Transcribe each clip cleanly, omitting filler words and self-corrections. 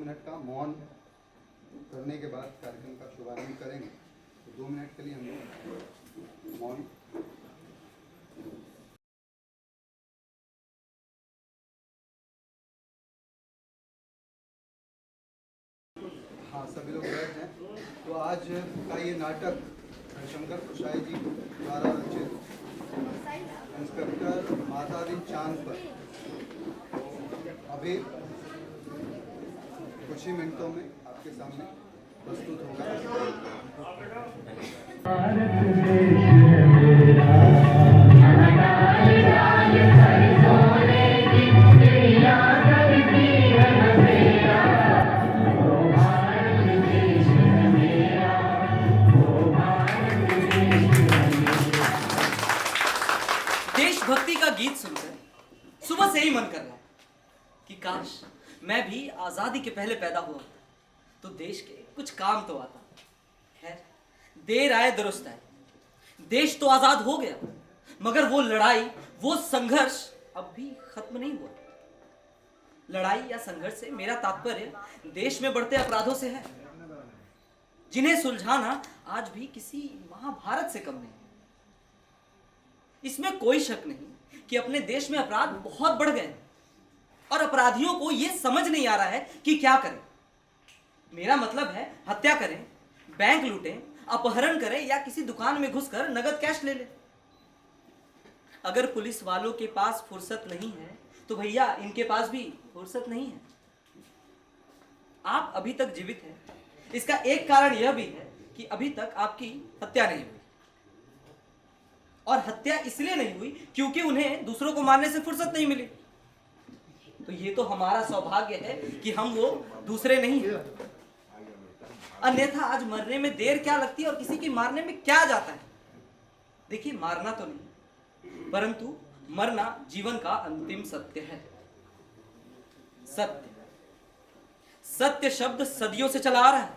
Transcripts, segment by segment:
Minute का मौन करने के बाद कार्यक्रम का शुभारंभ करेंगे। तो 2 मिनट के लिए हम लोग मौन। हाँ, सभी लोग बैठ हैं। तो आज का ये नाटक शंकर प्रसाई जी द्वारा रचित इंस्पेक्टर माता दी चांद पर अभी कुछ ही मिनटों में आपके सामने प्रस्तुत होगा। देशभक्ति का गीत सुनकर सुबह से ही मन कर रहा है कि काश मैं भी आजादी के पहले पैदा हुआ होता तो देश के कुछ काम तो आता। खैर, देर आए दुरुस्त आए। देश तो आजाद हो गया, मगर वो लड़ाई, वो संघर्ष अब भी खत्म नहीं हुआ। लड़ाई या संघर्ष से मेरा तात्पर्य देश में बढ़ते अपराधों से है, जिन्हें सुलझाना आज भी किसी महाभारत से कम नहीं। इसमें कोई शक नहीं कि अपने देश में अपराध बहुत बढ़ गए और अपराधियों को यह समझ नहीं आ रहा है कि क्या करें। मेरा मतलब है, हत्या करें, बैंक लूटें, अपहरण करें या किसी दुकान में घुसकर नगद कैश ले लें। अगर पुलिस वालों के पास फुर्सत नहीं है तो भैया इनके पास भी फुर्सत नहीं है। आप अभी तक जीवित हैं, इसका एक कारण यह भी है कि अभी तक आपकी हत्या नहीं हुई। और हत्या इसलिए नहीं हुई क्योंकि उन्हें दूसरों को मारने से फुर्सत नहीं मिली। तो ये तो हमारा सौभाग्य है कि हम वो दूसरे नहीं हैं। अन्यथा आज मरने में देर क्या लगती है और किसी की मारने में क्या जाता है। देखिए, मारना तो नहीं, परंतु मरना जीवन का अंतिम सत्य है। सत्य, सत्य शब्द सदियों से चला आ रहा है।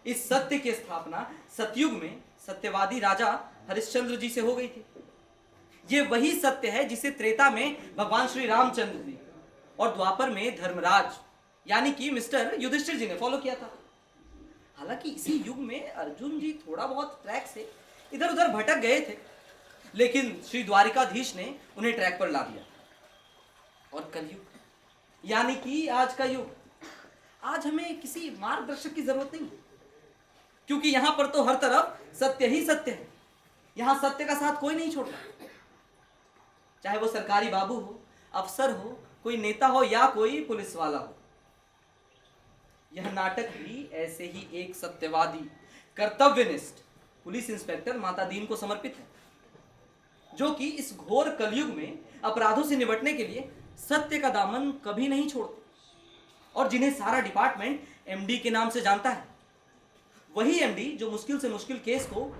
इस सत्य की स्थापना सतयुग में सत्यवादी राजा हरिश्चंद्र जी से हो गई थी। ये वही सत्य है जिसे त्रेता में भगवान श्री रामचंद्र जी और द्वापर में धर्मराज यानी कि मिस्टर युधिष्ठिर जी ने फॉलो किया था। हालांकि इसी युग में अर्जुन जी थोड़ा बहुत ट्रैक से इधर उधर भटक गए थे, लेकिन श्री द्वारिकाधीश ने उन्हें ट्रैक पर ला दिया। और कलयुग यानी कि आज का युग, आज हमें किसी मार्गदर्शक की जरूरत नहीं, क्योंकि यहां पर तो हर तरफ सत्य ही सत्य है। यहां सत्य का साथ कोई नहीं छोड़ता, चाहे वो सरकारी बाबू हो, अफसर हो, कोई नेता हो या कोई पुलिस वाला हो। यह नाटक भी ऐसे ही एक सत्यवादी, कर्तव्यनिष्ठ पुलिस इंस्पेक्टर माता दीन को समर्पित है, जो कि इस घोर कलयुग में अपराधों से निपटने के लिए सत्य का दामन कभी नहीं छोड़ते और जिन्हें सारा डिपार्टमेंट एमडी के नाम से जानता है। वही एमडी जो मुश्किल से मुश्किल केस को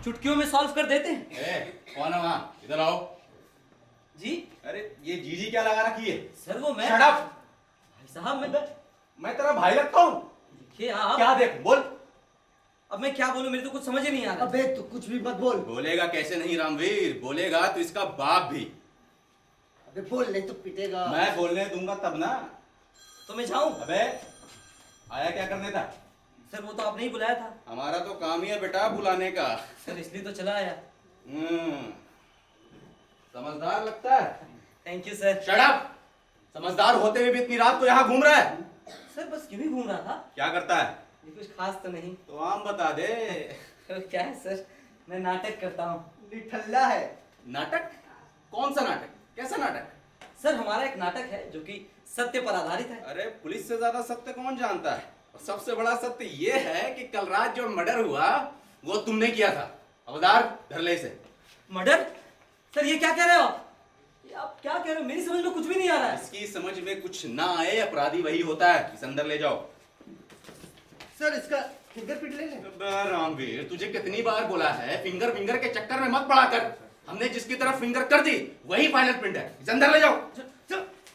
चुटकियों में सॉल्व कर देते हैं। कौन है वहां? इधर आओ। जी? अरे ये जीजी क्या लगा रखी है? सर वो मैं। Shut up! भाई साहब मैं तेरा भाई लगता हूँ? देखिए आप। क्या देख, बोल। अब मैं क्या बोलूं, मेरे तो कुछ समझ ही नहीं आ रहा। अबे तू कुछ भी मत बोल। बोलेगा कैसे नहीं रामवीर, बोलेगा तो इसका बाप भी। अबे बोल नहीं तो पिटेगा। मैं बोलने दूंगा तब ना। तो मैं जाऊं? अबे आया क्या करने था? सर वो तो आपने ही बुलाया था। हमारा तो काम ही है बेटा बुलाने का। सर इसलिए तो चला आया। समझदार लगता है। Thank you sir. Shut up! समझदार होते हुए भी इतनी रात को यहाँ घूम रहा है। सर बस यूं ही घूम रहा था। क्या करता है? ये कुछ खास तो नहीं। तो आम बता दे। क्या है सर, मैं नाटक करता हूँ। निठल्ला है। नाटक? कौन सा नाटक? कैसा नाटक? सर हमारा एक नाटक है जो कि सत्य पर आधारित है। अरे पुलिस से ज्यादा सत्य कौन जानता है? और सबसे बड़ा सत्य ये है कि कल रात जो मर्डर हुआ वो तुमने किया था, हवलदार धरले से। मर्डर? सर ये क्या कह रहे हो आप? ये आप क्या कह रहे हो? मेरी समझ में कुछ भी नहीं आ रहा है। इसकी समझ में कुछ ना आए, अपराधी वही होता है। इस अंदर ले जाओ। सर इसका फिंगरप्रिंट ले ले। अबे रामवीर, तुझे कितनी बार बोला है फिंगर फिंगर के चक्कर में मत पड़ा कर। हमने जिसकी तरफ फिंगर कर दी वही फाइनल प्रिंट है। इस अंदर ले जाओ।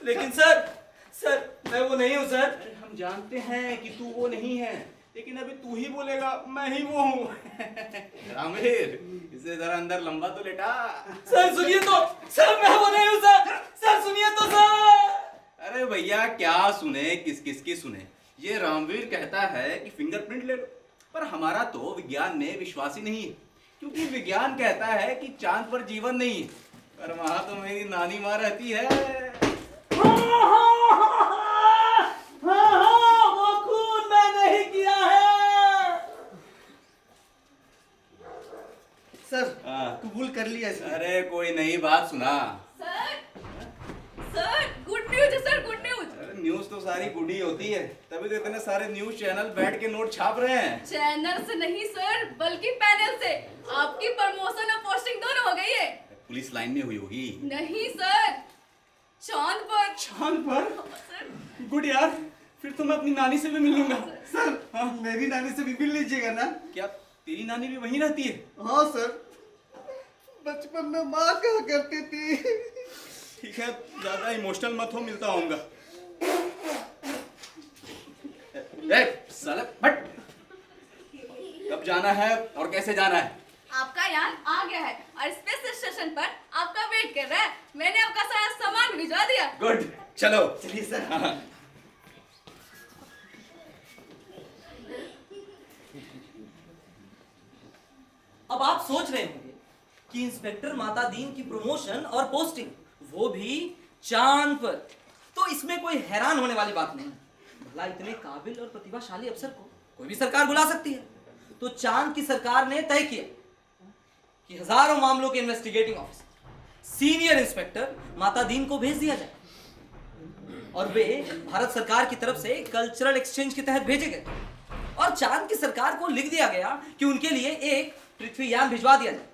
लेकिन सर मैं वो नहीं हूँ सर। अरे हम जानते हैं कि तू वो नहीं है, लेकिन अभी तू ही बोलेगा मैं ही वो हूँ। रामवीर, इसे जरा अंदर लंबा तो लेटा। सर सुनिए तो, सर मैं वो नहीं हूँ सर। सर सुनिए तो सर। अरे भैया क्या सुने, किस किस की सुने। ये रामवीर कहता है कि फिंगरप्रिंट ले लो, पर हमारा तो विज्ञान में विश्वास ही नहीं है, क्योंकि विज्ञान कहता है कि चांद पर जीवन नहीं है, पर वहां तो मेरी नानी माँ रहती है। वो खून मैं नहीं किया है। सर हाँ। कबूल कर लिया इसने। अरे कोई नई बात सुना। सर सर गुड न्यूज है सर, गुड न्यूज। अरे न्यूज तो सारी गुड ही होती है, तभी तो इतने सारे न्यूज चैनल बैठ के नोट छाप रहे हैं। चैनल से नहीं सर, बल्कि पैनल से। आपकी प्रमोशन और पोस्टिंग दोनों हो गई है। पुलिस लाइन में हुई होगी। नहीं सर, चांद पर। चांद पर? सर गुड यार, फिर तो मैं अपनी नानी से भी मिल लूंगा। सर मेरी नानी से भी मिल लीजिएगा ना। क्या तेरी नानी भी वहीं रहती है? हाँ सर, बचपन में माँ कहा करती थी। ठीक है, ज्यादा इमोशनल मत हो, मिलता होऊंगा। साले हट। कब जाना है और कैसे जाना है? आपका यान आ गया है और स्पेस स्टेशन पर आपका वेट कर रहा है। मैंने आपका सारा सामान भिजवा दिया। गुड, चलो चलिए सर। हाँ। अब आप सोच रहे होंगे कि इंस्पेक्टर माता दीन की प्रमोशन और पोस्टिंग, वो भी चांद पर, तो इसमें कोई हैरान होने वाली बात नहीं। भला इतने काबिल और प्रतिभाशाली अफसर को कोई भी सरकार बुला सकती है। तो चांद की सरकार ने तय किया कि हजारों मामलों के इन्वेस्टिगेटिंग ऑफिसर, सीनियर इंस्पेक्टर माता दीन को भेज दिया जाए और वे भारत सरकार की तरफ से कल्चरल एक्सचेंज के तहत भेजे गए। और चांद की सरकार को लिख दिया गया कि उनके लिए एक पृथ्वीयान भिजवा दिया जाए।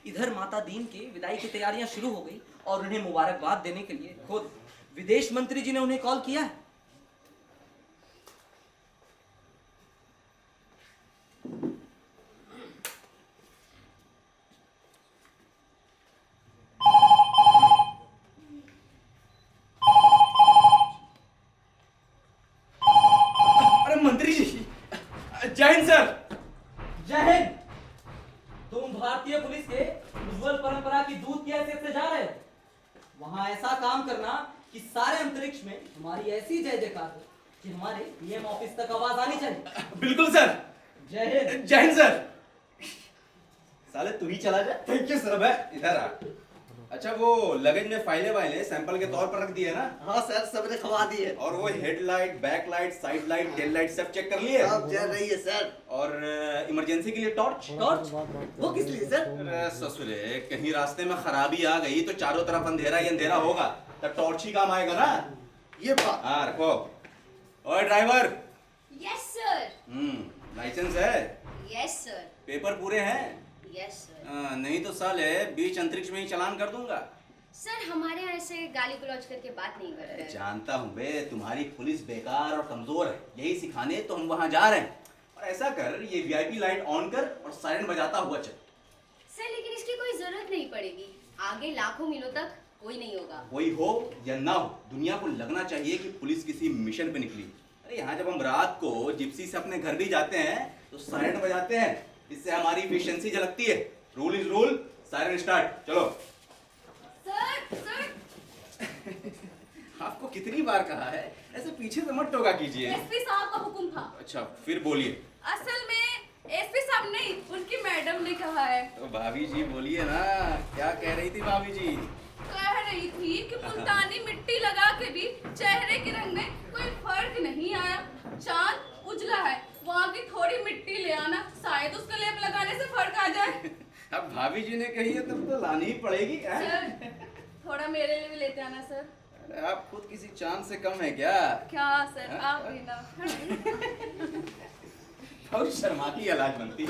इधर माता दीन की विदाई की तैयारियां शुरू हो गई और उन्हें मुबारकबाद देने के लिए खुद विदेश मंत्री जी ने उन्हें कॉल किया है। अरे मंत्री जी, जय हिंद सर। जय हिंद। तुम भारतीय पुलिस के उज्जवल परंपरा की दूत की हैसियत से जा रहे हो वहां ऐसा काम करना कि सारे अंतरिक्ष में हमारी ऐसी जय जयकार हो कि हमारे पीएम ऑफिस तक आवाज आनी चाहिए। बिल्कुल सर। जय हिंद। जय हिंद सर। साले तू ही चला जा। Thank you sir. अब इधर आ। अच्छा, वो लगेज में फाइलें वाइलें सैंपल के तौर पर रख दिए ना? हाँ सर, सबने खवा दी है। और वो headlight, backlight, side light, tail light सब चेक कर लिए? सब चल रही है सर। और इमरजेंसी के लिए टॉर्च? टॉर्च? वो किस लिए सर? अरे ससुरे, कहीं रास्ते में खराबी आ गई तो चारों तरफ अंधेरा ही अंधेरा होगा, तब टॉर्च ही काम आएगा ना। ये बात। हाँ रखो। ओए ड्राइवर। Yes sir. लाइसेंस है? Yes sir. पेपर पूरे हैं? Yes sir. नहीं तो साले बीच अंतरिक्ष में ही चालान कर दूंगा। सर हमारे यहाँ ऐसे गाली गलौज करके बात नहीं करते। जानता हूँ बे, तुम्हारी पुलिस बेकार और कमजोर है, यही सिखाने तो हम वहाँ जा रहे हैं। और ऐसा कर, ये वीआईपी लाइट ऑन कर और सायरन बजाता हुआ चल। सर लेकिन इसकी कोई जरूरत नहीं पड़ेगी, आगे लाखों मीलों तक कोई नहीं होगा। कोई हो या ना हो, दुनिया को लगना चाहिए कि पुलिस किसी मिशन पे निकली। अरे यहाँ जब हम रात को जिप्सी से अपने घर भी जाते हैं तो सायरन बजाते हैं, इससे हमारी एफिशिएंसी झलकती है। Rule is rule, siren start, चलो। सर सर आपको कितनी बार कहा है ऐसे पीछे से मत टोका कीजिए। एसपी साहब का हुक्म था। अच्छा फिर बोलिए। असल में एसपी साहब नहीं, उनकी मैडम ने कहा है। तो भाभी जी बोलिए ना, क्या कह रही थी भाभी जी? कह रही थी कि मुल्तानी मिट्टी लगा के भी चेहरे के रंग में कोई फर्क नहीं आया। चांद उजला है, वहाँ की थोड़ी मिट्टी ले आना, शायद उसका लेप लगाने से फर्क आ जाए। अब भाभी जी ने कही है तब तो लानी ही पड़ेगी। सर थोड़ा मेरे लिए भी लेते आना सर। अरे आप खुद किसी चांद से कम है क्या? क्या सर, आप भी ना। बहुत शर्माती है, लाज बनती।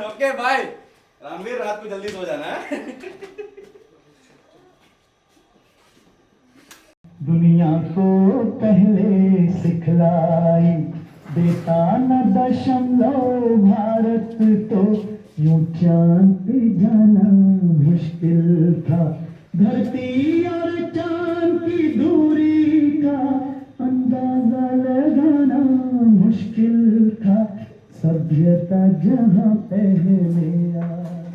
Okay bye. रामवीर, रात को जल्दी सो जाना है। दुनिया को पहले सिखलाई देता न दशमलव भारत तो यूं चांद पे जाना मुश्किल था। धरती और चांद की दूरी का अंदाजा लगाना मुश्किल था। सभ्यता जहाँ पहले आई।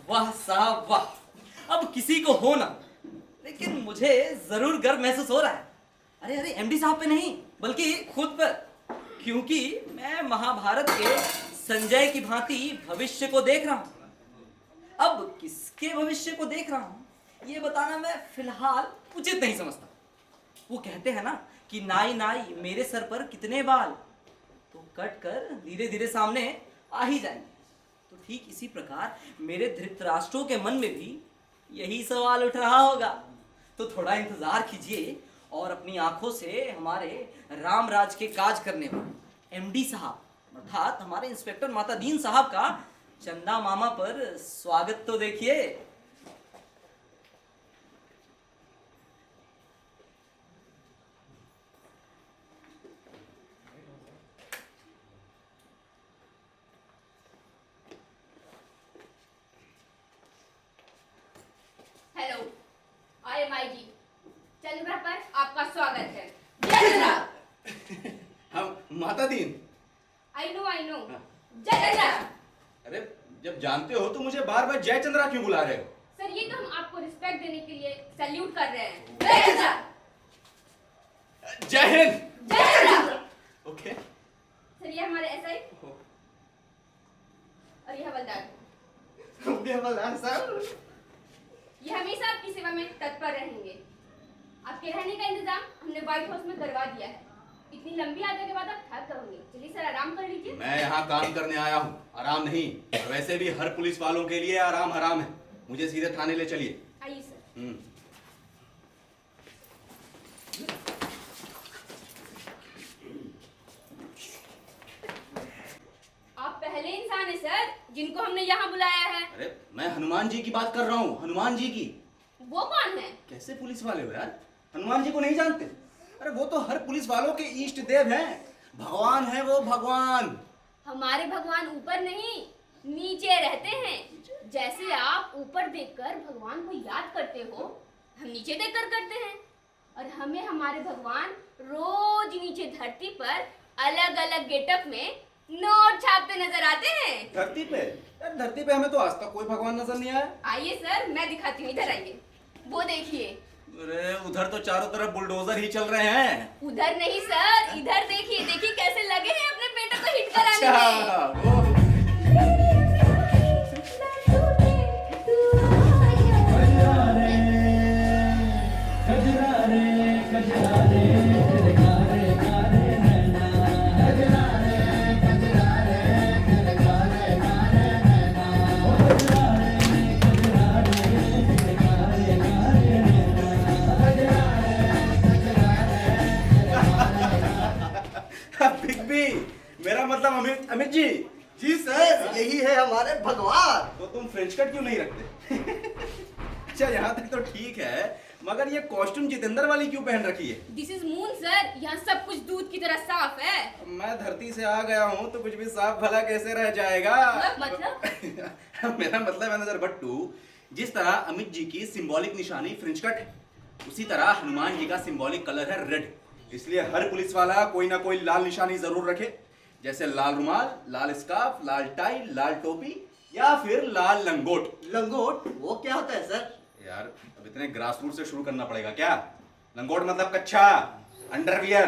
वाह साहब वाह। अब किसी को हो ना लेकिन मुझे जरूर गर्व महसूस हो रहा है। अरे अरे, एमडी साहब पे नहीं बल्कि खुद पर, क्योंकि मैं महाभारत के संजय की भांति भविष्य को देख रहा हूं। अब किसके भविष्य को देख रहा हूं ये बताना मैं फिलहाल उचित नहीं समझता। वो कहते हैं ना कि नाई नाई मेरे सर पर कितने बाल, तो कट कर धीरे धीरे सामने आ ही जाएंगे। तो ठीक इसी प्रकार मेरे धृतराष्ट्रों के मन में भी यही सवाल उठ रहा होगा। तो थोड़ा इंतजार कीजिए और अपनी आंखों से हमारे रामराज के काज करने वाले एमडी साहब अर्थात हमारे इंस्पेक्टर माता दीन साहब का चंदा मामा पर स्वागत तो देखिए। Hello, I am IG Chandra पर आपका स्वागत है। जय चंद्रा। हम माता दीन। आई नो जय चंद्रा। अरे जब जानते हो तो मुझे बार बार जय चंद्रा क्यों बुला रहे हो? सर ये तो हम आपको रिस्पेक्ट देने के लिए सैल्यूट कर रहे हैं। जय चंद्रा। जय हिंद। जय चंद्रा। ओके। सर ये हमारे एसआई और ये हवलदार, हवलदार साहब, ये हमेशा आपकी सेवा में तत्पर रहेंगे। आपके रहने का इंतजाम हमने व्हाइट हाउस में करवा दिया है। इतनी लंबी यात्रा के बाद आप थक गए होंगे, चलिए सर आराम कर लीजिए। मैं यहाँ काम करने आया हूँ, आराम नहीं। और वैसे भी हर पुलिस वालों के लिए आराम हराम है। मुझे सीधे थाने ले चलिए। आइए सर। आप पहले इंसान हैं सर जिनको हमने यहाँ बुलाया है। अरे मैं हनुमान जी की बात कर रहा हूँ, हनुमान जी की। वो कौन है? कैसे पुलिस वाले हो यार, हनुमान जी को नहीं जानते? अरे वो तो हर पुलिस वालों के इष्ट देव हैं, भगवान है वो, भगवान। हमारे भगवान ऊपर नहीं नीचे रहते हैं। जैसे आप ऊपर देखकर भगवान को याद करते हो, हम नीचे देखकर करते हैं। और हमें हमारे भगवान रोज नीचे धरती पर अलग अलग गेटअप में नोट छापते नजर आते हैं। धरती पे? यार धरती पे हमें तो आज तक कोई भगवान नजर नहीं आया। आइए सर मैं दिखाती हूँ, इधर आइए। वो देखिए। अरे उधर तो चारों तरफ बुलडोजर ही चल रहे हैं। उधर नहीं सर, इधर देखिए। देखिए कैसे लगे हैं अपने बेटे को हिट कराने में। अच्छा, वो बिग बी, मेरा मतलब अमित। अमित जी। जी सर, यही है हमारे भगवान। तो तुम फ्रेंच कट क्यों नहीं रखते? अच्छा यहाँ तक तो ठीक है, मगर ये कॉस्ट्यूम जितेंद्र वाली क्यों पहन रखी है? दिस इज मून सर, यहाँ सब कुछ दूध की तरह साफ है। मैं धरती से आ गया हूँ तो कुछ भी साफ भला कैसे रह जाएगा? मतलब? मेरा मतलब है नजर बट्टू, जिस तरह अमित जी की सिंबॉलिक निशानी फ्रेंच कट है, उसी तरह हनुमान जी का सिंबॉलिक कलर है रेड। इसलिए हर पुलिस वाला कोई ना कोई लाल निशानी जरूर रखे, जैसे लाल रुमाल, लाल स्कार्फ, लाल टाई, लाल टोपी या फिर लाल लंगोट। लंगोट वो क्या होता है सर? यार अब इतने ग्रासरूट से शुरू करना पड़ेगा क्या? लंगोट मतलब कच्छा, अंडरवियर।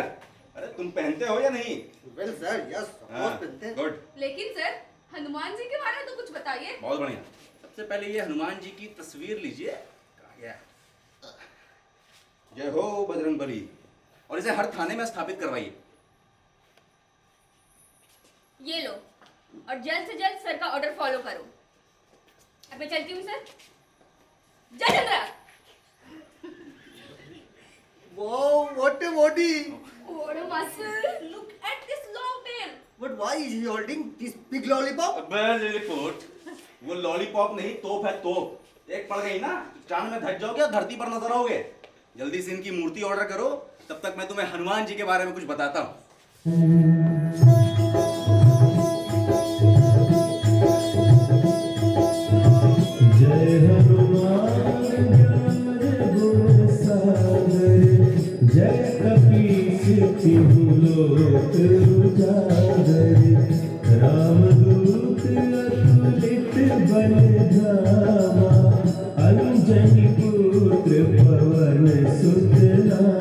अरे तुम पहनते हो या नहीं? वेल सर, यस ऑफ पहनते हैं। गुड। लेकिन सर हनुमान जी के बारे में तो कुछ बताइए। बहुत बढ़िया। सबसे पहले ये हनुमान जी की तस्वीर लीजिए। कहाँ गया? जय हो बजरंगबली। और इसे हर थाने में स्थापित करवाइए। ये लो, और जल्द से जल्द सर का ऑर्डर फॉलो करो। अब मैं चलती हूँ सर। जय Chandra. Wow, what a body! What a muscle! Look at this long tail. But why is he holding this big lollipop? Report, वो लॉलीपॉप नहीं, तोप है तोप। एक पड़ गई ना, चांद में धस जाओगे और धरती पर नजर आओगे। जल्दी से इनकी मूर्ति ऑर्डर करो, तब तक मैं तुम्हें हनुमान जी के बारे में कुछ बताता हूँ। जय हनुमान ज्ञान गुण सागर, जय कपीस तिहु लोक उजागर, रामदूत अतुलित बल धामा, अंजनी पुत्र पुत्र पवन सुत नामा।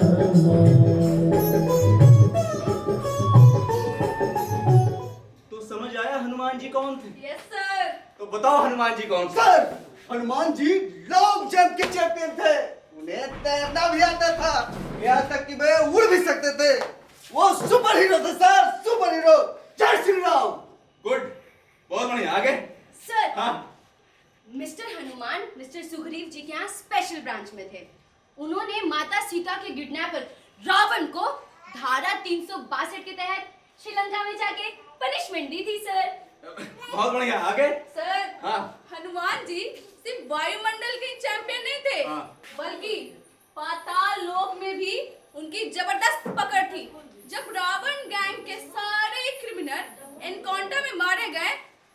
तो समझ आया हनुमान जी कौन थे? Yes sir. तो बताओ हनुमान जी कौन थे? Sir Hanuman ji long jump के चैंपियन थे। उन्हें तैरना भी आता था, यहाँ तक कि वे उड़ भी सकते थे। वो सुपर हीरो थे सर, सुपर हीरो। जय श्री राम। गुड, बहुत बढ़िया। आगे? सर हाँ। मिस्टर हनुमान मिस्टर सुग्रीव जी के यहाँ स्पेशल ब्रांच में थे। उन्होंने माता सीता के किडनैपर रावण को धारा 362 के तहत श्रीलंका में जाके पनिशमेंट दी थी सर। बहुत बढ़िया। आगे? सर हाँ। हनुमान जी सिर्फ वायुमंडल के चैंपियन नहीं थे, हाँ। बल्कि पाताल लोक में भी उनकी जबरदस्त पकड़ थी। जब रावण गैंग के सारे क्रिमिनल एनकाउंटर में मारे गए,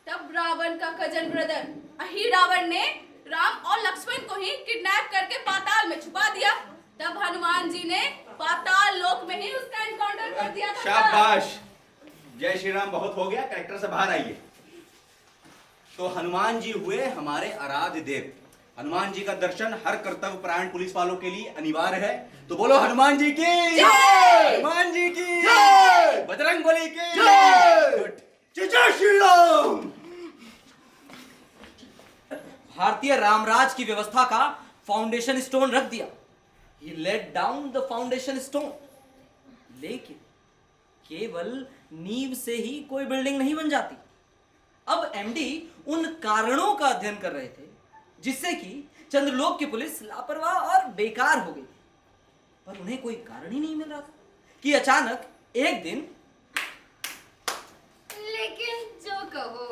तब रावण का कजन ब्रदर अहिरावण ने राम और लक्ष्मण को ही किडनैप करके पाताल में छुपा दिया। तब हनुमान जी ने पाताल लोक में ही उसका एनकाउंटर कर दिया था। शाबाश। जय श्री राम बहुत हो गया, कैरेक्टर से बाहर आइए। तो हनुमान जी हुए हमारे आराध्य देव। हनुमान जी का दर्शन हर कर्तव्य परायण पुलिस वालों के लिए अनिवार्य है। तो बोलो हनुमान जी की जय! हनुमान जी की जय! बजरंगबली की जय! गुड। जय श्री राम। भारतीय रामराज की व्यवस्था का फाउंडेशन स्टोन रख दिया। He let down the foundation stone। लेकिन केवल नींव से ही कोई बिल्डिंग नहीं बन जाती। अब एमडी उन कारणों का अध्ययन कर रहे थे जिससे कि चंद्रलोक की पुलिस लापरवाह और बेकार हो गई। पर उन्हें कोई कारण ही नहीं मिल रहा था कि अचानक एक दिन लेकिन जो कहो,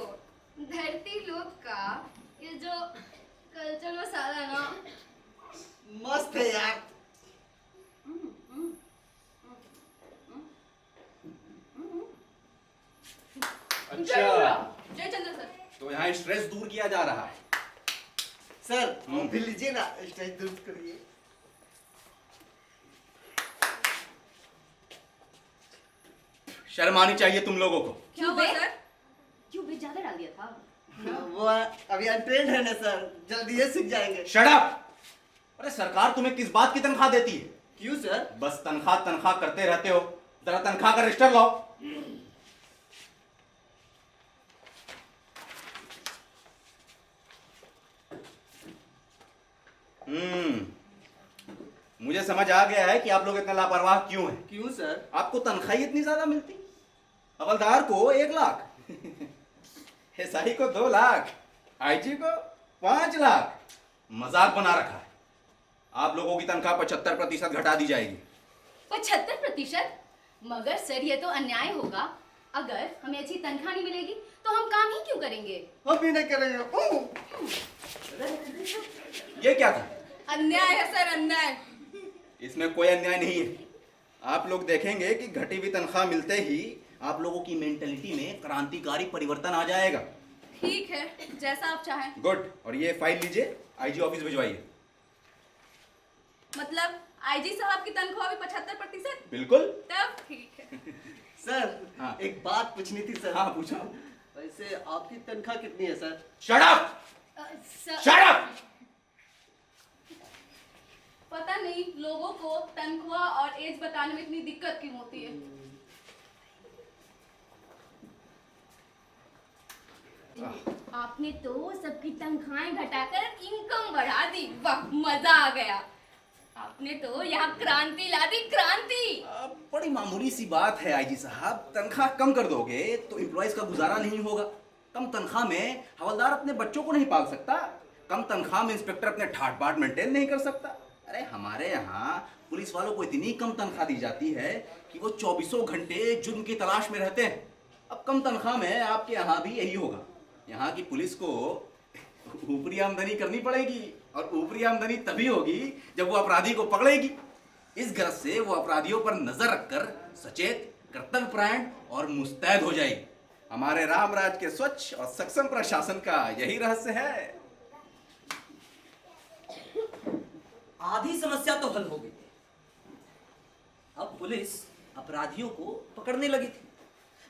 धरती लोक का ये जो कल्चर मसाला है ना, मस्त है यार। अच्छा, जय चंद्र सर। तो यहाँ स्ट्रेस दूर किया जा रहा है। सर आप भी लीजिए ना, स्टेज दूर करिए। शर्म आनी चाहिए तुम लोगों को। क्या हुआ सर? क्यों बे ज्यादा डाल दिया था? वो अभी अनट्रेंड है ना सर, जल्दी ये सीख जाएंगे। Shut up. अरे सरकार तुम्हें किस बात की तनख्वाह देती है? क्यों सर? बस तनख्वाह तनख्वाह करते रहते हो। जरा तनख्वाह का रजिस्टर लाओ। मुझे समझ आ गया है कि आप लोग इतने लापरवाह क्यों हैं। क्यों सर? आपको तनख्वाह इतनी ज्यादा मिलती, हवलदार को 1 लाख, एसआई को 2 लाख, आईजी को 5 लाख। मजाक बना रखा है। आप लोगों की तनख्वाह 75% घटा दी जाएगी। 75%? मगर सर ये तो अन्याय होगा। अगर हमें अच्छी तनख्वाह नहीं मिलेगी तो हम काम ही क्यों करेंगे? हम भी नहीं करेंगे। ये क्या था? अन्याय है सर, अन्याय। इसमें कोई अन्याय नहीं है। आप लोग देखेंगे कि घटी हुई तनख्वाह मिलते ही आप लोगों की मेंटेलिटी में क्रांतिकारी परिवर्तन आ जाएगा। ठीक है, जैसा आप चाहें। गुड। और ये फाइल लीजिए, आईजी ऑफिस भिजवाइए। मतलब आईजी साहब की तनख्वाह भी 75%? बिल्कुल। तब ठीक है। सर हाँ। एक बात पूछनी थी सर। हाँ पूछो। वैसे आपकी तनख्वाह कितनी है sir? Shut up. Sir shut up. पता नहीं लोगों को तनख्वाह और एज बताने में इतनी दिक्कत क्यों होती है। आपने तो सबकी तनख्वाहें घटाकर इनकम बढ़ा दी। वाह, मजा आ गया। आपने तो यहाँ क्रांति ला दी, क्रांति। बड़ी मामूली सी बात है आईजी साहब। तनख्वाह कम कर दोगे तो एम्प्लॉयज का गुजारा नहीं होगा। कम तनख्वाह में हवलदार अपने बच्चों को नहीं पाल सकता। कम तनख्वाह में इंस्पेक्टर अपने ठाट बाट मेंटेन नहीं कर सकता। अरे हमारे यहाँ पुलिस वालों को इतनी कम तनख्वाह दी जाती है कि वो 24 घंटे जुर्म की तलाश में रहते हैं। अब कम तनख्वाह में आपके यहाँ भी यही होगा। यहाँ की पुलिस को ऊपरी आमदनी करनी पड़ेगी, और ऊपरी आमदनी तभी होगी जब वो अपराधी को पकड़ेगी। इस गरज से वो अपराधियों पर नजर रखकर सचेत, कर्तव्यपरायण और मुस्तैद हो जाएगी। हमारे रामराज के स्वच्छ और सक्षम प्रशासन का यही रहस्य है। आधी समस्या तो हल हो गई। अब पुलिस अपराधियों को पकड़ने लगी थी।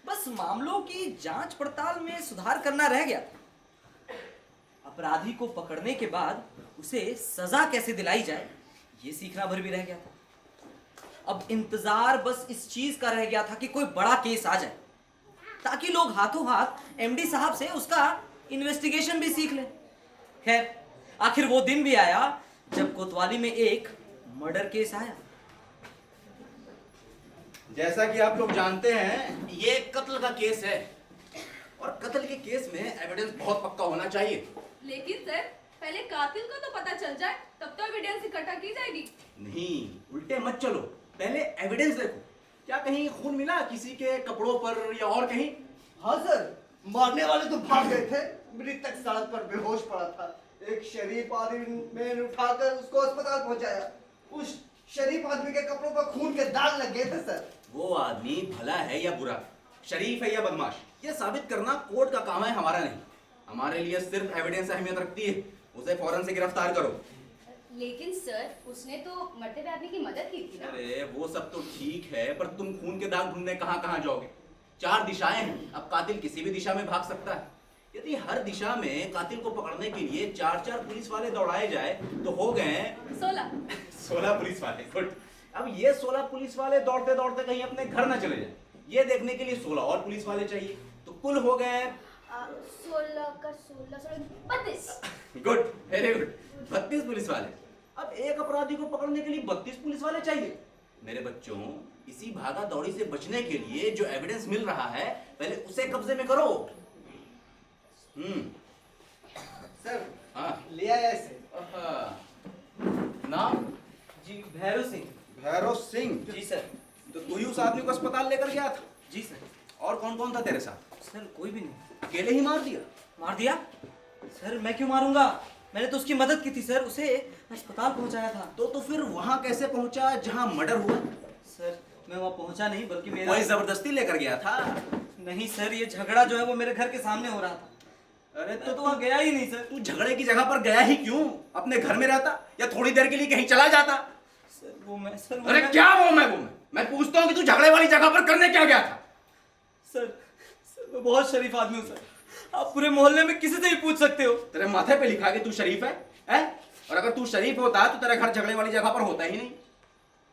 बस मामलों की जांच पड़ताल में सुधार करना रह गया था। अपराधी को पकड़ने के बाद उसे सजा कैसे दिलाई जाए ये सीखना भर भी रह गया था। अब इंतजार बस इस चीज का रह गया था कि कोई बड़ा केस आ जाए ताकि लोग हाथों हाथ एमडी साहब से उसका इन्वेस्टिगेशन भी सीख लें। खैर आखिर वो दिन भी आया जब कोतवाली में एक मर्डर केस आया। जैसा कि आप लोग जानते हैं ये कत्ल का केस है और कत्ल के केस में एविडेंस बहुत पक्का होना चाहिए। लेकिन सर पहले कातिल को तो पता चल जाए तब तो एविडेंस इकट्ठा की जाएगी। नहीं, उल्टे मत चलो, पहले एविडेंस देखो। क्या कहीं खून मिला किसी के कपड़ों पर या और कहीं? हाँ सर, मारने वाले तो भाग गए थे, मृतक सड़क पर बेहोश पड़ा था। एक शरीफ आदमी ने उठाकर उसको अस्पताल पहुंचाया। उस शरीफ आदमी के कपड़ों पर खून के दाग लग गए थे सर। वो आदमी भला है या बुरा, शरीफ है या बदमाश, ये साबित करना कोर्ट का काम है, हमारा नहीं। हमारे लिए सिर्फ एविडेंस अहमियत रखती है। उसे फौरन से गिरफ्तार करो। लेकिन सर उसने तो मरते हुए आदमी की मदद की थी ना। अरे वो सब तो ठीक है, पर तुम खून के दाग ढूंढने कहाँ कहाँ जाओगे? 4 दिशाएं हैं, अब कातिल किसी भी दिशा में भाग सकता है। यदि हर दिशा में कातिल को पकड़ने के लिए 4-4 पुलिस वाले दौड़ाए जाए तो हो गए 16 पुलिस वाले। गुड। अब ये 16 पुलिस वाले दौड़ते दौड़ते कहीं अपने घर न चले जाए, ये देखने के लिए 16 और पुलिस वाले चाहिए, तो कुल हो गए 16 का 16 32। गुड, वेरी गुड, 32 पुलिस वाले। अब एक अपराधी को पकड़ने के लिए 32 पुलिस वाले चाहिए। मेरे बच्चों, इसी भागा दौड़ी से बचने के लिए जो एविडेंस मिल रहा है पहले उसे कब्जे में करो। सर हाँ, ले आया इसे। नाम? जी भैरव सिंह। भैरव सिंह। जी सर। तो तू ही उस आदमी को अस्पताल लेकर गया था? जी सर। और कौन कौन था तेरे साथ? सर कोई भी नहीं। अकेले ही मार दिया? मार दिया? सर मैं क्यों मारूंगा, मैंने तो उसकी मदद की थी सर, उसे अस्पताल पहुंचाया था। तो फिर वहां कैसे पहुंचा जहां मर्डर हुआ? सर मैं वहां पहुंचा नहीं, बल्कि मेरा कोई जबरदस्ती लेकर गया था? नहीं सर, ये झगड़ा जो है वो मेरे घर के सामने हो रहा था। अरे तो वहां गया ही नहीं सर। तू झगड़े की जगह पर गया ही क्यों? अपने घर में रहता या थोड़ी देर के लिए कहीं चला जाता? सर वो मैं अरे क्या वो मैं पूछता हूँ कि तू झगड़े वाली जगह पर करने क्या गया था? सर मैं बहुत शरीफ आदमी हूँ सर, आप पूरे मोहल्ले में किसी से भी पूछ सकते हो। तेरे माथे पे लिखा कि तू शरीफ है? और अगर तू शरीफ होता तो तेरा घर झगड़े वाली जगह पर होता ही नहीं।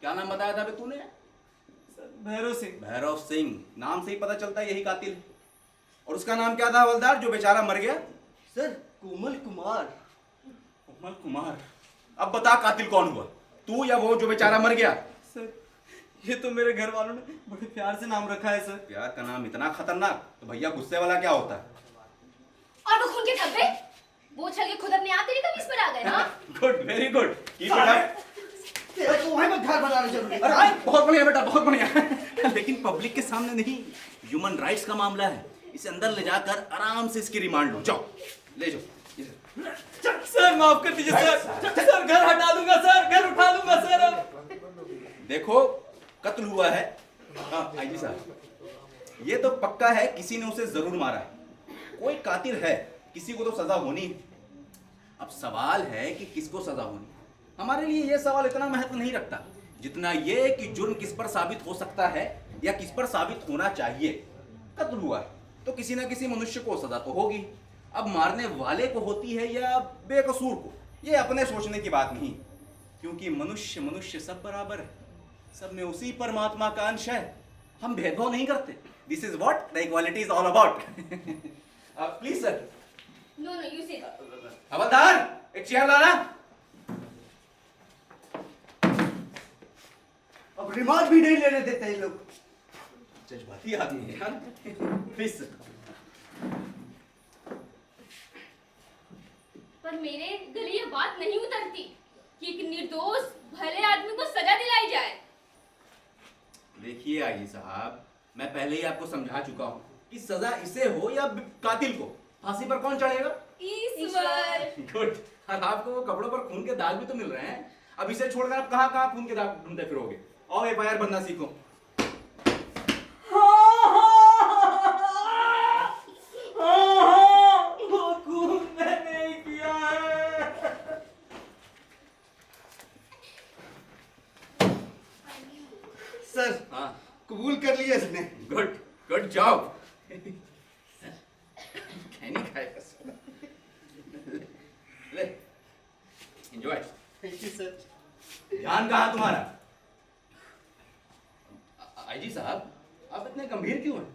क्या नाम बताया था बे तूने? सर भैरव सिंह। भैरव सिंह, नाम से ही पता चलता है यही कातिल है। और उसका नाम क्या था हवलदार जो बेचारा मर गया? सर कोमल कुमार। कोमल कुमार। अब बता कातिल कौन हुआ, तू या वो जो बेचारा मर गया? सर ये तो मेरे घर वालों ने बड़े प्यार से नाम रखा है सर। प्यार का नाम इतना खतरनाक, तो भैया गुस्से वाला क्या होता है? और वो खून के धब्बे वो छल के खुद अपने आप तेरी कमीज पर आ गए ना। Good, very good. Keep it up. तेरे को वहीं पर घर बनाना जरूरी है। अरे बहुत बढ़िया बेटा, बहुत बढ़िया। लेकिन पब्लिक के सामने नहीं, ह्यूमन राइट्स का मामला है। इसे अंदर ले जाकर आराम से इसकी रिमांड लो। जाओ ले जाओ। सर माफ कर दीजिए सर घर हटा दूंगा सर, घर उठा लूंगा सर। देखो कत्ल हुआ है। हाँ आईजी साहब, ये तो पक्का है किसी ने उसे जरूर मारा है। कोई कातिल है, किसी को तो सजा होनी है। अब सवाल है कि किसको सजा होनी। हमारे लिए यह सवाल इतना महत्व नहीं रखता जितना ये कि जुर्म किस पर साबित हो सकता है या किस पर साबित होना चाहिए। कत्ल हुआ है तो किसी ना किसी मनुष्य को सजा तो होगी। अब मारने वाले को होती है या बेकसूर को, ये अपने सोचने की बात नहीं, क्योंकि मनुष्य सब बराबर है। सब में उसी परमात्मा का अंश है। हम भेदभाव नहीं करते। This is what the equality is all about. Please sir. No you say. हवलदार एक चेयर लाना। अब रिमांड भी नहीं लेने देते ये लोग। जज्बाती आदमी है यार। Please sir. पर मेरे गले ये बात नहीं उतरती कि एक निर्दोष भले आदमी को सजा दिलाई जाए। देखिए आईजी साहब, मैं पहले ही आपको समझा चुका हूँ कि सजा इसे हो या कातिल को। फांसी पर कौन चढ़ेगा? ईश्वर। गुड। और आपको वो कपड़ों पर खून के दाग भी तो मिल रहे हैं। अब इसे छोड़कर आप कहाँ कहाँ खून के दाग ढूंढते फिरोगे? और एफआईआर बनना सीखो। वो खून मैंने ही किया है। सर हाँ कबूल कर लिया इसने। Good, good job. खैनी खाएगा ले। एंजॉय। Thank you sir. ध्यान कहाँ तुम्हारा? आईजी साहब, आप इतने गंभीर क्यों हैं?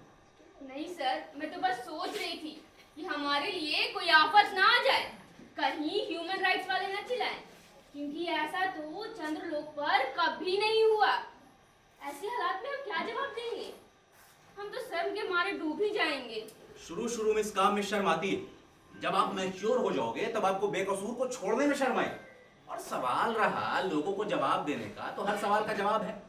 नहीं सर, मैं तो बस सोच रही थी कि हमारे लिए कोई आफत ना आ जाए, कहीं ह्यूमन राइट्स वाले न चिल्लाएं, क्योंकि ऐसा तो चंद्रलोक पर कभी नहीं हुआ। ऐसे हालात में हम क्या जवाब देंगे? हम तो शर्म के मारे डूब ही जाएंगे। शुरू में इस काम में शर्म आती है, जब आप मैच्योर हो जाओगे तब आपको बेकसूर को छोड़ने में शर्म आए। और सवाल रहा लोगों को जवाब देने का, तो हर सवाल का जवाब है।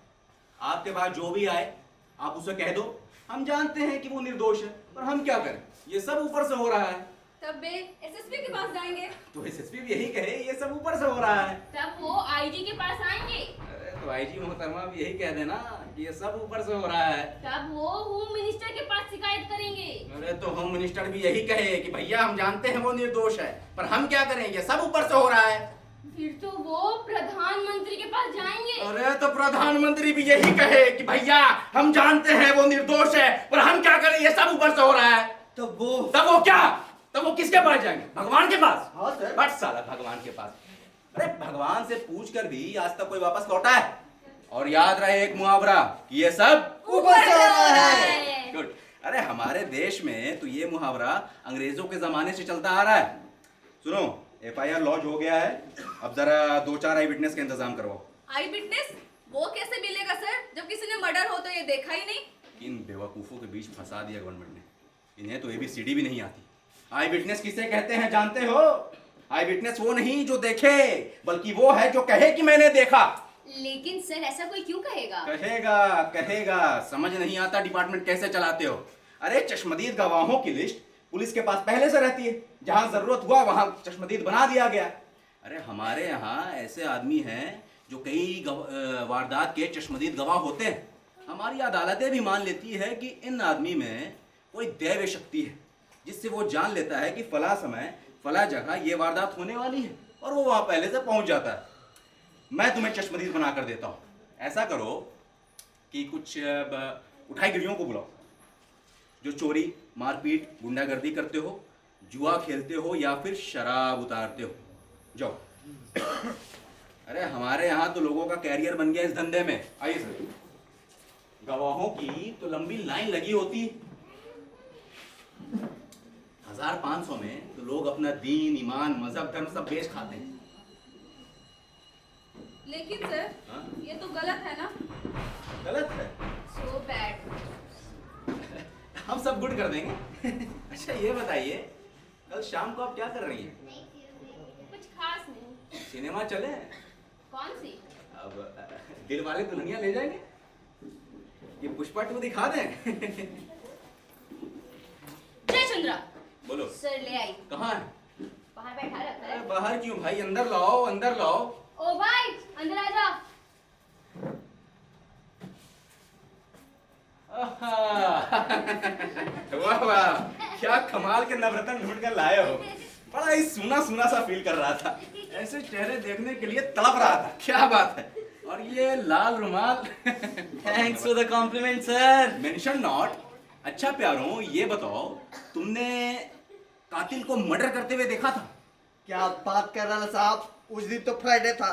आपके पास जो भी आए आप उसे कह दो, हम जानते हैं कि वो निर्दोष है, पर हम क्या करें, ये सब ऊपर से हो रहा है। तब वे एसएसपी के पास जाएंगे। तो एसएसपी भी यही कहे ये सब ऊपर से हो रहा है। तब वो आईजी के पास आएंगे। अरे तो आईजी मोहतरमा भी यही कह देना कि ये सब ऊपर से हो रहा है। तब वो होम मिनिस्टर के पास शिकायत करेंगे। अरे तो होम मिनिस्टर भी यही कहे कि भैया हम जानते हैं वो निर्दोष है, पर हम क्या करें, ये सब ऊपर से हो रहा है। फिर तो वो प्रधानमंत्री के पास जाएंगे। अरे तो प्रधानमंत्री भी यही कहे कि भैया हम जानते हैं वो निर्दोष है, पर हम क्या करें, ये सब ऊपर से हो रहा है। तब वो किसके पास जाएंगे? भगवान के पास। हाँ सर। बट साला भगवान के पास, अरे भगवान से पूछ कर भी आज तक कोई वापस लौटा है? और याद रहे एक मुहावरा कि ये सब ऊपर से हो रहा है। गुड। अरे हमारे देश में तो ये मुहावरा अंग्रेजों के जमाने से चलता आ रहा है। सुनो, एफआईआर लॉन्च हो गया है, अब जरा 2-4 आई विटनेस का इंतजाम करवाओ। आई विटनेस वो कैसे मिलेगा सर, जब किसी ने मर्डर हो तो ये देखा ही नहीं। इन बेवकूफों के बीच फंसा दिया गवर्नमेंट ने, इन्हें तो एबीसीडी भी नहीं आती। आई विटनेस किसे कहते हैं जानते हो? आई विटनेस वो नहीं जो देखे, बल्कि वो है जो कहे कि मैंने देखा। लेकिन सर ऐसा कोई क्यों कहेगा? कहेगा समझ नहीं आता डिपार्टमेंट कैसे चलाते हो। अरे चश्मदीद गवाहों की लिस्ट पुलिस के पास पहले से रहती है, जहां जरूरत हुआ वहां चश्मदीद बना दिया गया। अरे हमारे यहाँ ऐसे आदमी हैं जो कई वारदात के चश्मदीद गवाह होते हैं। हमारी अदालतें भी मान लेती है कि इन आदमी में कोई दैव शक्ति है, जिससे वो जान लेता है कि फला समय फला जगह ये वारदात होने वाली है, और वो वहां पहले से पहुंच जाता है। मैं तुम्हें चश्मदीद बना कर देता हूँ। ऐसा करो कि कुछ उठाईगिरियों को बुलाओ, जो चोरी मारपीट गुंडागर्दी करते हो, जुआ खेलते हो या फिर शराब उतारते हो, जाओ। अरे हमारे यहाँ तो लोगों का कैरियर बन गया इस धंधे में। आइए सर। गवाहों की तो लंबी लाइन लगी होती है, 1500 में तो लोग अपना दीन ईमान मजहब धर्म सब बेच खाते हैं। लेकिन सर हाँ? ये तो गलत है ना। गलत है? So bad. हम सब गुड कर देंगे। अच्छा ये बताइए, कल शाम को आप क्या कर रही हैं? कुछ खास नहीं। सिनेमा चले? कौन सी? अब दिल वाले दुल्हनिया ले जाएंगे, ये पुष्पा 2 दिखा दें। जय चंद्रा। बोलो। सर ले आई। कहाँ है? बाहर बैठा रखा अरे है। बाहर क्यों भाई, अंदर लाओ अंदर लाओ। ओ भाई अंदर आ जा। वाह वाह, क्या कमाल के नवरत्न ढूंढ कर लाए हो। बड़ा ही सूना सूना सा फील कर रहा था, ऐसे चेहरे देखने के लिए तड़प रहा था। क्या बात है। और ये लाल रुमाल। Thanks for the compliment sir. Mention not. अच्छा प्यारों, ये बताओ तुमने कातिल को मर्डर करते हुए देखा था? क्या बात कर रहा साहब, उस दिन तो फ्राइडे था,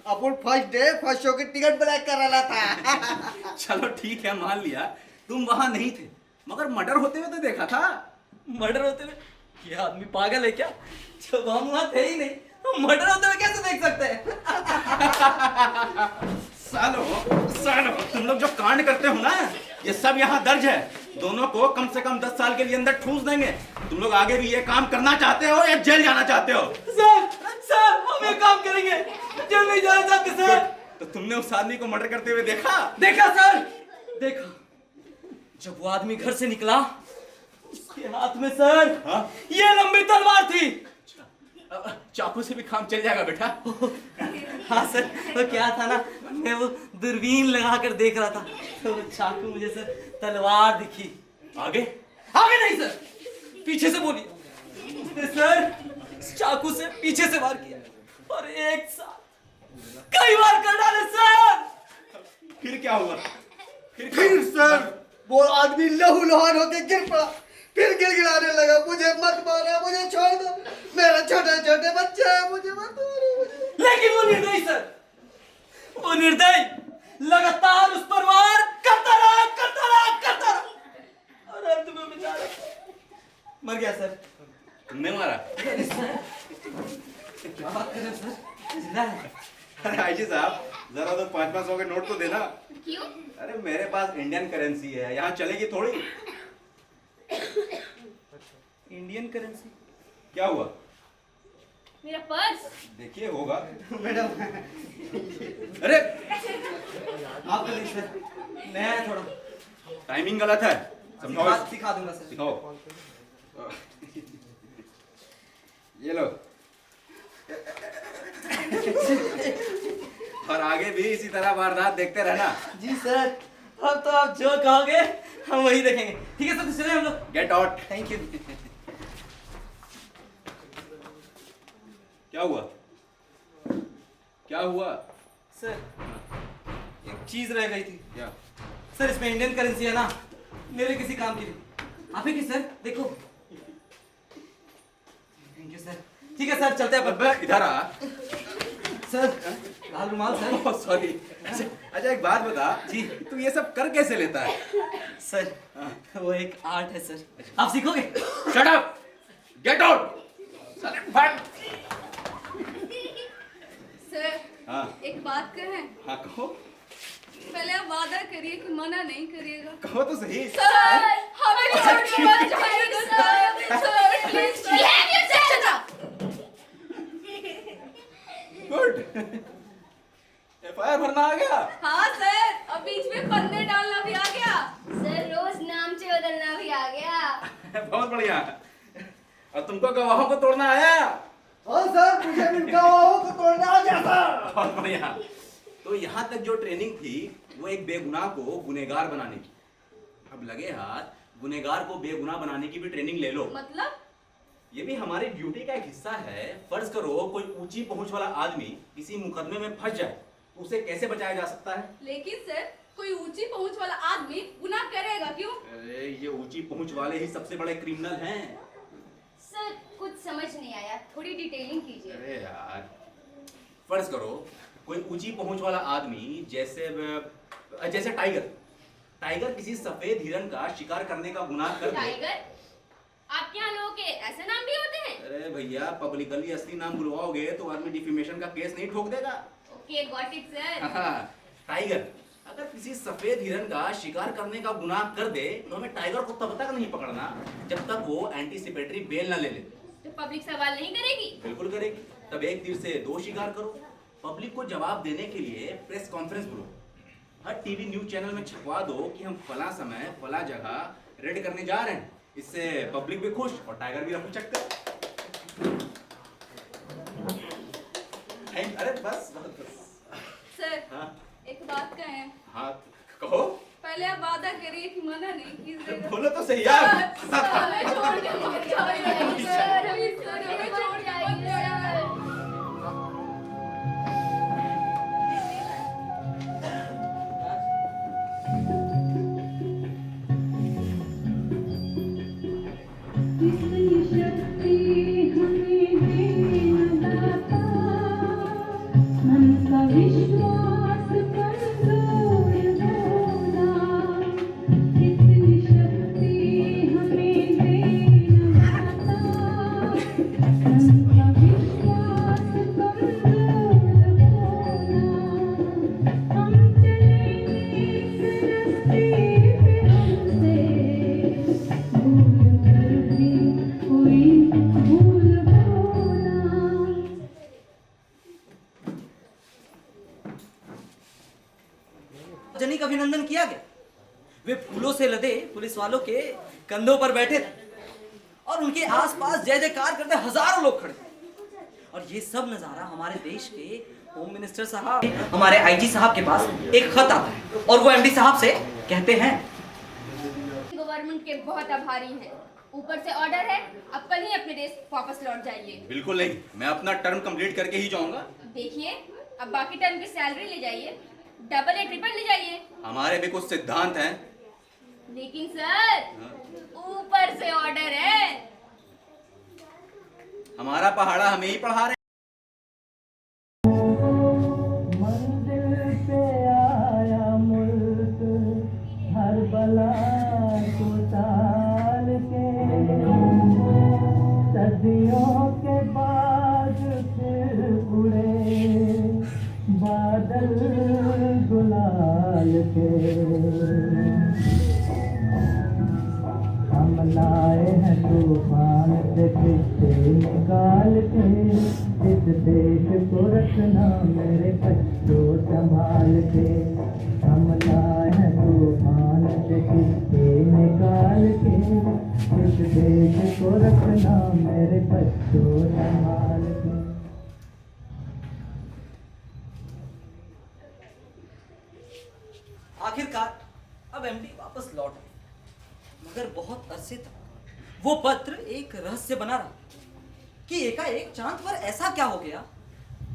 अपन फर्स्ट शो की टिकट ब्लैक कर रहा था। चलो ठीक है, मान लिया तुम वहां नहीं थे, मगर मर्डर होते हुए तो देखा था। मर्डर होते हुए? ये आदमी पागल है क्या? जब हम वहां थे ही नहीं, तो मर्डर होते हुए कैसे देख सकते हैं? सालो तुम लोग जो कांड करते हो ना, ये सब यहाँ दर्ज है। दोनों को कम से कम 10 साल के लिए अंदर ठूस देंगे। तुम लोग आगे भी ये काम करना चाहते हो या जेल जाना चाहते हो? सर हम ये काम करेंगे, जेल नहीं जाना चाहते सर। तो तुमने उस आदमी को मर्डर करते हुए देखा? देखा सर, देखा। जब वो आदमी घर से निकला, उसके हाथ में सर हाँ? ये लंबी तलवार थी। चाकू से भी काम चल जाएगा बेटा। हाँ सर, तो क्या था ना, मैं वो दूरबीन लगा कर देख रहा था, तो वो चाकू मुझे सर तलवार दिखी। आगे? आगे नहीं सर, पीछे से बोलिए। उसने सर चाकू से पीछे से वार किया और एक साथ कई बार कर डाले सर। फिर क्या हुआ? फिर सर वो आदमी लहूलुहान होके गिर पड़ा, फिर गिड़गिड़ाने लगा, मुझे मत मारो, मुझे छोड़ दो, मेरे छोटे छोटे बच्चे हैं, मुझे मत मारो, मुझे। लेकिन वो निर्दयी सर, वो निर्दयी लगातार उस पर वार करता रहा और अंत में बेचारा मर गया सर। तुमने मारा? अरे सर, क्या बात कर रहे हैं सर, जिंदा है। अरे आईजी साहब, जरा तो 500 के नोट तो देना। क्यों? अरे मेरे पास इंडियन करेंसी है, यहाँ चलेगी थोड़ी। Indian currency? क्या हुआ? मेरा पर्स। देखिए होगा। मैडम, अरे आपको नहीं सर, नया है थोड़ा। टाइमिंग गलत है, समझाओ। सिखा दूंगा सर। सिखाओ। ये लो। और आगे भी इसी तरह वारदात देखते रहना। जी सर, अब तो आप जो कहोगे हम वही देखेंगे। ठीक है सर, तो चले हम लोग। Get out. Thank you. क्या हुआ? क्या हुआ? सर, एक चीज रह गई थी क्या? सर, इसमें इंडियन करेंसी है ना, मेरे किसी काम की नहीं। आप ही की सर, देखो। Thank you sir. ठीक है सर, चलते हैं अपन। अबे इधर आ। सर, लाल रुमाल सर। सॉरी। अच्छा एक बात बता जी, तू ये सब कर कैसे लेता है? सर, वो एक आर्ट है सर, आप सीखोगे? Shut up, get out. Sir, हाँ एक बात कहें? हाँ कहो। पहले आप वादा करिए कि मना नहीं करिएगा। कहो तो सही। सर, हमें छोड़ के मत जाइएगा sir. Sir, please sir. Behave yourself! Good. FIR भरना आ गया। हाँ सर, अब बीच में पन्ने डालना भी आ गया। सर, रोज नाम से बदलना भी आ गया। बहुत बढ़िया। और तुमको गवाहों को तोड़ना आया? हाँ सर, मुझे भी गवाहों को तोड़ना आ गया सर। बहुत बढ़िया। तो यहाँ तक जो ट्रेनिंग थी वो एक बेगुनाह को गुनहगार बनाने की। अब लगे हाथ गुनहगार को बेगुनाह बनाने की भी ट्रेनिंग ले लो। मतलब? ये भी हमारी ड्यूटी का एक हिस्सा है। फर्ज करो कोई ऊंची पहुंच वाला आदमी किसी मुकदमे में फंस जाए तो उसे कैसे बचाया जा सकता है? लेकिन सर, कोई ऊंची पहुंच वाला आदमी गुनाह करेगा क्यों? अरे ये ऊंची पहुंच वाले ही सबसे बड़े क्रिमिनल हैं। सर, कुछ समझ नहीं आया, थोड़ी डिटेलिंग कीजिए। अरे यार, फर्ज करो कोई ऊंची पहुंच वाला आदमी जैसे टाइगर किसी सफेद हिरन का शिकार करने का गुनाह कर दे। टाइगर? आपके यहाँ लोगों के ऐसे नाम भी होते हैं? अरे भैया, पब्लिकली असली नाम बुलवाओगे तो आदमी डिफेमेशन का केस नहीं ठोक देगा। Okay, got it sir. Tiger अगर किसी सफेद हिरन का शिकार करने का गुनाह कर दे तो हमें टाइगर को तब तक नहीं पकड़ना जब तक वो एंटीसिपेटरी बेल ना ले ले। तो पब्लिक सवाल नहीं करेगी? बिल्कुल करेगी। तब एक तीर से दो शिकार करो। पब्लिक को जवाब देने के लिए प्रेस कॉन्फ्रेंस बुलाओ। हर टीवी न्यूज चैनल में छपवा दो कि हम फला समय फला जगह रेड करने जा रहे हैं। इससे पब्लिक भी खुश और टाइगर भी रफू चकते। अरे बस सर, हाँ एक बात कहें? हाँ कहो। पहले आप वादा करिए कि मना नहीं कीजिएगा। बोलो तो सही यार। सर, हमें छोड़ के मत जाइए सर, प्लीज सर, हमें छोड़ के मत जाइए। विश्वास कमजोर होना, इतनी शक्ति हमें देना दाता। मन का विश्वास कमजोर होना, हम चलेंगे इस रास्ते पे हमसे भूल कर भी कोई भूल होना। जनी का अभिनंदन किया गया। वे फूलों से लदे पुलिस वालों के कंधों पर बैठे थे और उनके आसपास जय जयकार करते हजारों लोग खड़े थे। और ये सब नजारा हमारे देश के होम मिनिस्टर साहब, हमारे आईजी साहब के पास एक खत आता है और वो एमडी साहब से कहते हैं, गवर्नमेंट के बहुत आभारी हैं। ऊपर से ऑर्डर है, अब कल ही अपने देश वापस लौट जाइए। बिल्कुल नहीं, मैं अपना टर्म कंप्लीट करके ही जाऊंगा। देखिए, अब बाकी टर्म की सैलरी ले जाइए, डबल या ट्रिपल ले जाइए। हमारे भी कुछ सिद्धांत हैं। लेकिन सर, ऊपर से ऑर्डर है। हमारा पहाड़ा हमें ही पढ़ा रहे मंदिर पे आया मुल्क हर बला को टाल के सदियों के बाद फिर उड़े बादल गुलाल के हम लाए हैं तूफान से किस्से निकाल के इस देश को रखना मेरे बच्चों संभाल के हम लाए हैं तूफान से किस्से निकाल के इस देश को रखना मेरे बच्चों संभाल के। आखिरकार अब एमडी वापस लौट आए, मगर बहुत अरसे तक वो पत्र एक रहस्य बना रहा कि एकाएक चांद पर ऐसा क्या हो गया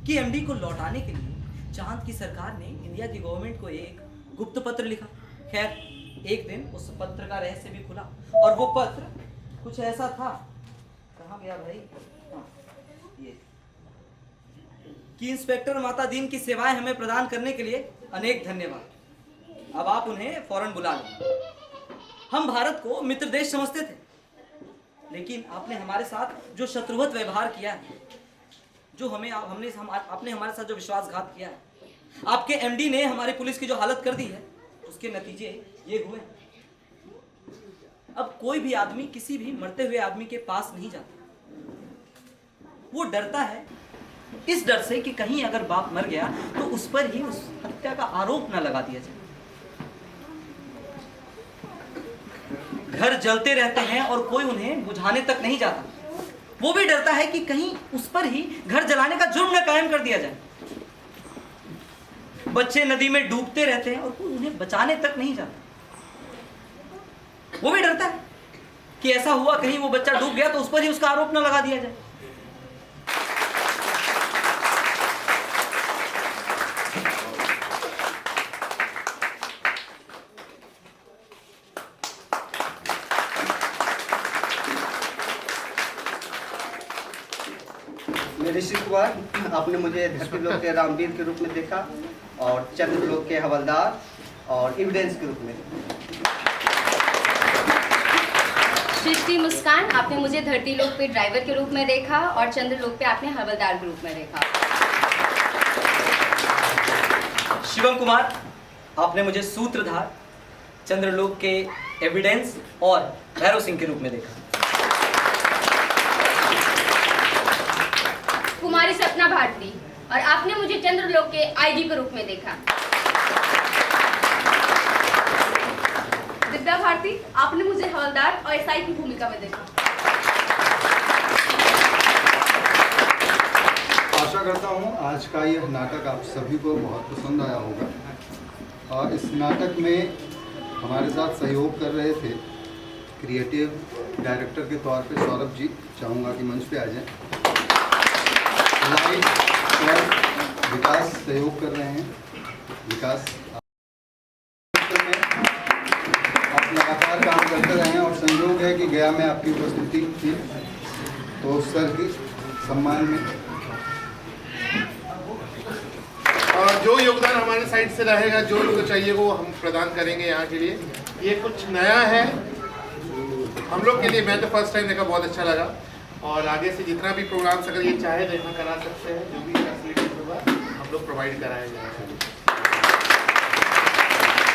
कि एमडी को लौटाने के लिए चांद की सरकार ने इंडिया की गवर्नमेंट को एक गुप्त पत्र लिखा। खैर एक दिन उस पत्र का रहस्य भी खुला और वो पत्र कुछ ऐसा था। कहाँ गया भाई? हाँ, ये कि इंस्पेक्टर माता दीन की सेवाएं हमें प्रदान करने के लिए अनेक धन्यवाद। अब आप उन्हें फौरन बुला लें। हम भारत को मित्र देश समझते थे, लेकिन आपने हमारे साथ जो शत्रुवत व्यवहार किया है, जो आपने हमारे साथ जो विश्वासघात किया है, आपके एमडी ने हमारी पुलिस की जो हालत कर दी है, उसके नतीजे ये हुए। अब कोई भी आदमी किसी भी मरते हुए आदमी के पास नहीं जाता। वो डरता है इस डर से कि कहीं अगर बाप मर गया तो उस पर ही उस हत्या का आरोप न लगा दिया जाए। घर जलते रहते हैं और कोई उन्हें बुझाने तक नहीं जाता। वो भी डरता है कि कहीं उस पर ही घर जलाने का जुर्म न कायम कर दिया जाए। बच्चे नदी में डूबते रहते हैं और कोई उन्हें बचाने तक नहीं जाता। वो भी डरता है कि ऐसा हुआ कहीं वो बच्चा डूब गया तो उस पर ही उसका आरोप न लगा दिया जाए। ऋषि कुमार, आपने मुझे धरती लोक के रामवीर के रूप में देखा और चंद्र लोक के हवलदार और एविडेंस के रूप में। सृष्टि मुस्कान, आपने मुझे धरती लोक पे ड्राइवर के रूप में देखा और चंद्र लोक पे आपने हवलदार के रूप में देखा। शिवम कुमार, आपने मुझे सूत्रधार, चंद्रलोक के एविडेंस और भैरव सिंह के रूप में देखा। कुमारी सपना भारती, और आपने मुझे चंद्रलोक के आईजी के रूप में देखा। दिव्या भारती, आपने मुझे हवलदार और एसआई की भूमिका में देखा। आशा करता हूँ आज का यह नाटक आप सभी को बहुत पसंद आया होगा। और इस नाटक में हमारे साथ सहयोग कर रहे थे क्रिएटिव डायरेक्टर के तौर पे सौरभ जी, चाहूँगा कि मंच पे आ जाएं। लाइट और विकास सहयोग कर रहे हैं। विकास आप लगातार काम करते रहे हैं और संयोग है कि गया में आपकी उपस्थिति थी, तो सर की सम्मान में और जो योगदान हमारे साइड से रहेगा, जो उनको चाहिए वो हम प्रदान करेंगे यहाँ के लिए। ये कुछ नया है हम लोग के लिए। मैं तो फर्स्ट टाइम देखा, बहुत अच्छा लगा। और आगे से जितना भी प्रोग्राम्स अगर ये चाहे तो यहाँ करा सकते हैं। जो भी फैसिलिटीज होगा हम लोग प्रोवाइड कराएंगे।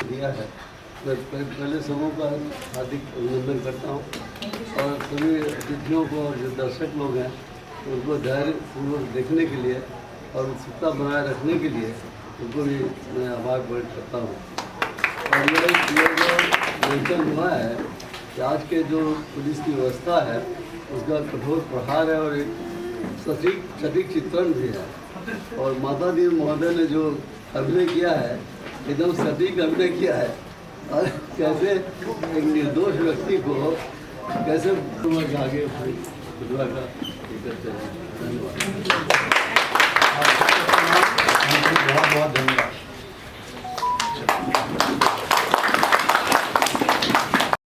दिया है मैं पहले सबों का हार्दिक अभिनंदन करता हूँ और सभी अतिथियों को और जो दर्शक लोग हैं उनको धैर्यपूर्वक देखने के लिए और उत्सुकता बनाए रखने के लिए उनको भी मैं आभार व्यक्त करता हूँ। और ये जो मेंशन हुआ है कि आज के जो पुलिस की व्यवस्था है उसका कठोर प्रहार है और एक सटीक चित्रण भी है। और माता दी महोदय ने जो अभिनय किया है एकदम सटीक अभिनय किया है और कैसे एक निर्दोष व्यक्ति को कैसे आगे विधवा का करते हैं। धन्यवाद।